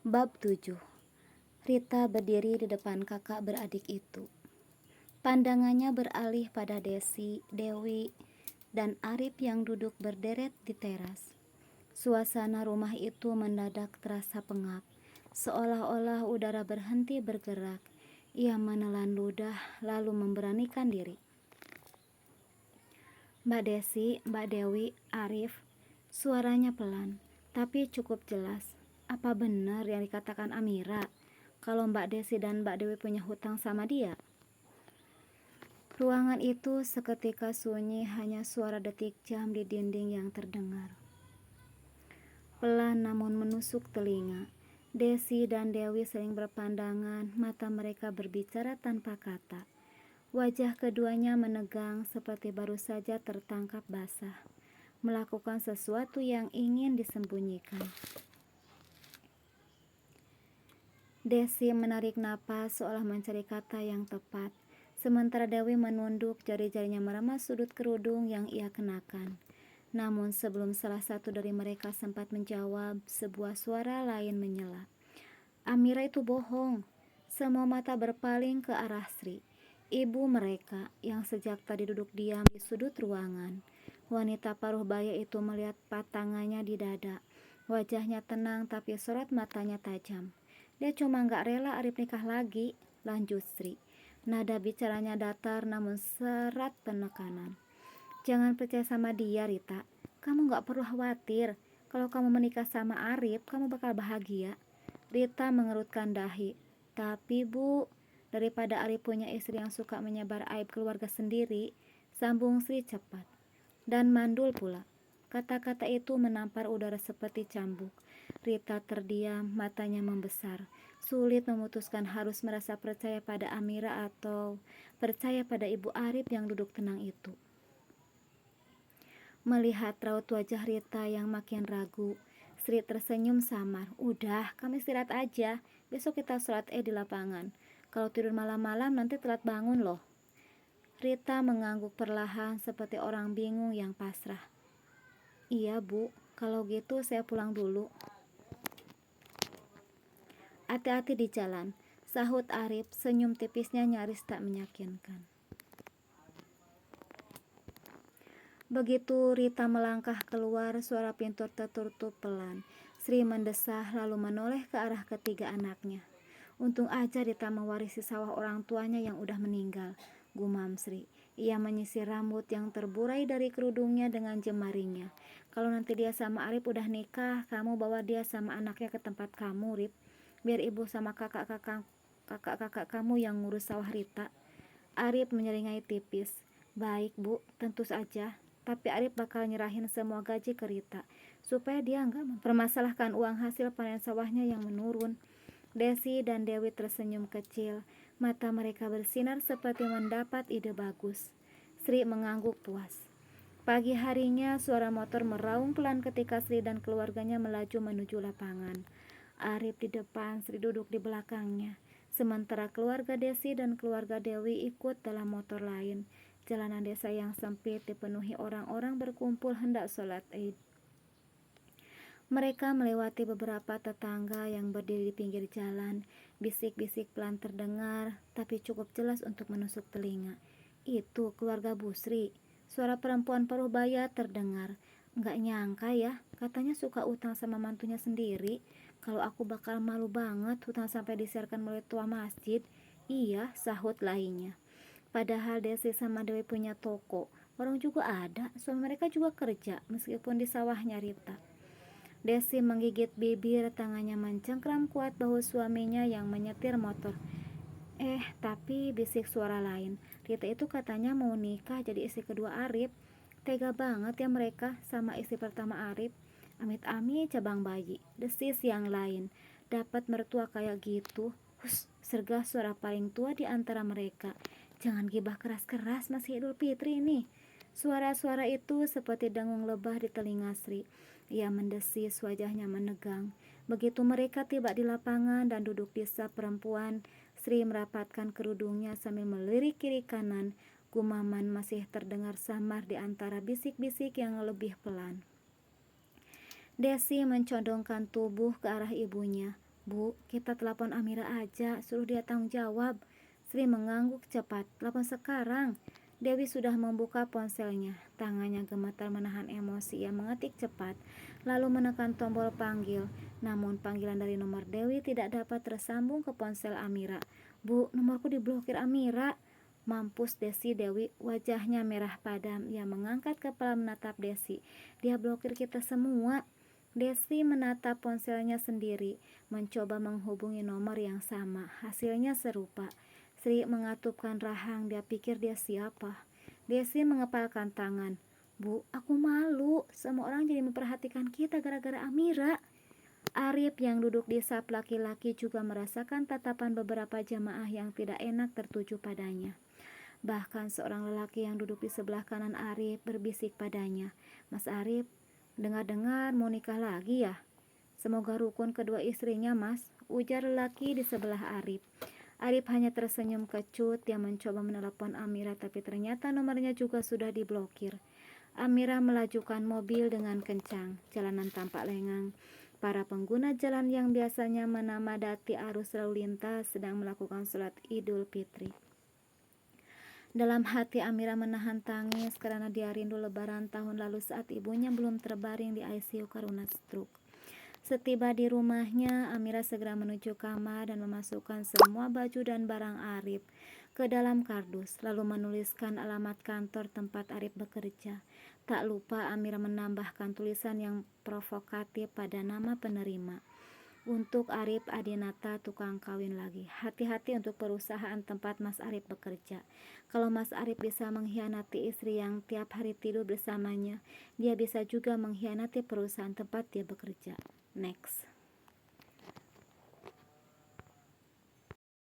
Bab 7. Rita berdiri di depan kakak beradik itu. Pandangannya beralih pada Desi, Dewi, dan Arif yang duduk berderet di teras. Suasana rumah itu mendadak terasa pengap, seolah-olah udara berhenti bergerak. Ia menelan ludah lalu memberanikan diri. Mbak Desi, Mbak Dewi, Arif, suaranya pelan, tapi cukup jelas. Apa benar yang dikatakan Amira, kalau Mbak Desi dan Mbak Dewi punya hutang sama dia? Ruangan itu seketika sunyi, hanya suara detik jam di dinding yang terdengar. Pelan namun menusuk telinga. Desi dan Dewi sering berpandangan, mata mereka berbicara tanpa kata. Wajah keduanya menegang seperti baru saja tertangkap basah, melakukan sesuatu yang ingin disembunyikan. Desi menarik napas seolah mencari kata yang tepat, sementara Dewi menunduk, jari-jarinya meremas sudut kerudung yang ia kenakan. Namun sebelum salah satu dari mereka sempat menjawab, sebuah suara lain menyela. Amira itu bohong. Semua mata berpaling ke arah Sri, ibu mereka yang sejak tadi duduk diam di sudut ruangan. Wanita paruh baya itu melihat tangannya di dada. Wajahnya tenang tapi sorot matanya tajam. Dia cuma gak rela Arif nikah lagi, lanjut Sri. Nada bicaranya datar namun serat penekanan. Jangan percaya sama dia, Rita. Kamu gak perlu khawatir. Kalau kamu menikah sama Arif, kamu bakal bahagia. Rita mengerutkan dahi. Tapi Bu, daripada Arif punya istri yang suka menyebar aib keluarga sendiri, sambung Sri cepat. Dan mandul pula. Kata-kata itu menampar udara seperti cambuk. Rita terdiam, matanya membesar. Sulit memutuskan harus merasa percaya pada Amira atau percaya pada Ibu Arif yang duduk tenang itu. Melihat raut wajah Rita yang makin ragu, Sri tersenyum samar. Udah, kamu istirahat aja. Besok kita sholat di lapangan. Kalau tidur malam-malam nanti telat bangun loh. Rita mengangguk perlahan seperti orang bingung yang pasrah. Iya Bu, kalau gitu saya pulang dulu. Hati-hati di jalan, sahut Arif, senyum tipisnya nyaris tak meyakinkan. Begitu Rita melangkah keluar, suara pintu tertutup pelan. Sri mendesah lalu menoleh ke arah ketiga anaknya. Untung aja Rita mewarisi sawah orang tuanya yang udah meninggal, gumam Sri. Ia menyisir rambut yang terburai dari kerudungnya dengan jemarinya. Kalau nanti dia sama Arif udah nikah, kamu bawa dia sama anaknya ke tempat kamu, Rip. Biar ibu sama kakak-kakak kamu yang ngurus sawah Rita. Arif menyeringai tipis. Baik Bu, tentu saja. Tapi Arif bakal nyerahin semua gaji ke Rita, supaya dia nggak mempermasalahkan uang hasil panen sawahnya yang menurun. Desi dan Dewi tersenyum kecil, mata mereka bersinar seperti mendapat ide bagus. Sri mengangguk puas. Pagi harinya suara motor meraung pelan ketika Sri dan keluarganya melaju menuju lapangan. Arif di depan, Sri duduk di belakangnya. Sementara keluarga Desi dan keluarga Dewi ikut dalam motor lain. Jalanan desa yang sempit dipenuhi orang-orang berkumpul hendak sholat Id. Mereka melewati beberapa tetangga yang berdiri di pinggir jalan. Bisik-bisik pelan terdengar, tapi cukup jelas untuk menusuk telinga. Itu keluarga Busri. Suara perempuan paruh baya terdengar. Nggak nyangka ya, katanya suka utang sama mantunya sendiri. Kalau aku bakal malu banget hutang sampai disiarkan melalui tua masjid. Iya, sahut lainnya. Padahal Desi sama Dewi punya toko, warung juga ada, suami mereka juga kerja meskipun di sawahnya Rita. Desi menggigit bibir, tangannya mencengkram kuat bahu suaminya yang menyetir motor. Tapi bisik suara lain. Rita itu katanya mau nikah jadi istri kedua Arif. Tega banget ya mereka sama istri pertama Arif. Amit-amit cabang bayi, desis yang lain. Dapat mertua kayak gitu. Hus, sergah suara paling tua di antara mereka. Jangan gibah keras-keras, masih Idul Fitri nih. Suara-suara itu seperti dengung lebah di telinga Sri. Ia mendesis, wajahnya menegang. Begitu mereka tiba di lapangan dan duduk di saf perempuan, Sri merapatkan kerudungnya sambil melirik kiri kanan. Gumaman masih terdengar samar di antara bisik-bisik yang lebih pelan. Desi mencondongkan tubuh ke arah ibunya. Bu, kita telepon Amira aja, suruh dia tanggung jawab. Sri mengangguk cepat. Telepon sekarang. Dewi sudah membuka ponselnya. Tangannya gemetar menahan emosi. Ia mengetik cepat, lalu menekan tombol panggil. Namun panggilan dari nomor Dewi tidak dapat tersambung ke ponsel Amira. Bu, nomorku diblokir Amira. Mampus Desi. Dewi wajahnya merah padam. Ia mengangkat kepala menatap Desi. Dia blokir kita semua. Desi menatap ponselnya sendiri, mencoba menghubungi nomor yang sama. Hasilnya serupa. Sri mengatupkan rahang, dia pikir dia siapa. Desi mengepalkan tangan. Bu, aku malu. Semua orang jadi memperhatikan kita gara-gara Amira. Arif yang duduk di saf laki-laki juga merasakan tatapan beberapa jamaah yang tidak enak tertuju padanya. Bahkan seorang lelaki yang duduk di sebelah kanan Arif berbisik padanya, Mas Arif, dengar-dengar mau nikah lagi ya? Semoga rukun kedua istrinya, Mas, ujar lelaki di sebelah Arif. Arif hanya tersenyum kecut. Dia mencoba menelepon Amira, tapi ternyata nomornya juga sudah diblokir. Amira melajukan mobil dengan kencang. Jalanan tampak lengang. Para pengguna jalan yang biasanya menamadati arus lalu lintas sedang melakukan sholat Idul Fitri. Dalam hati Amira menahan tangis karena dia rindu lebaran tahun lalu saat ibunya belum terbaring di ICU karena stroke. Setiba di rumahnya, Amira segera menuju kamar dan memasukkan semua baju dan barang Arif ke dalam kardus, lalu menuliskan alamat kantor tempat Arif bekerja. Tak lupa Amira menambahkan tulisan yang provokatif pada nama penerima. Untuk Arif Adinata, tukang kawin lagi. Hati-hati untuk perusahaan tempat Mas Arif bekerja. Kalau Mas Arif bisa mengkhianati istri yang tiap hari tidur bersamanya, dia bisa juga mengkhianati perusahaan tempat dia bekerja. Next.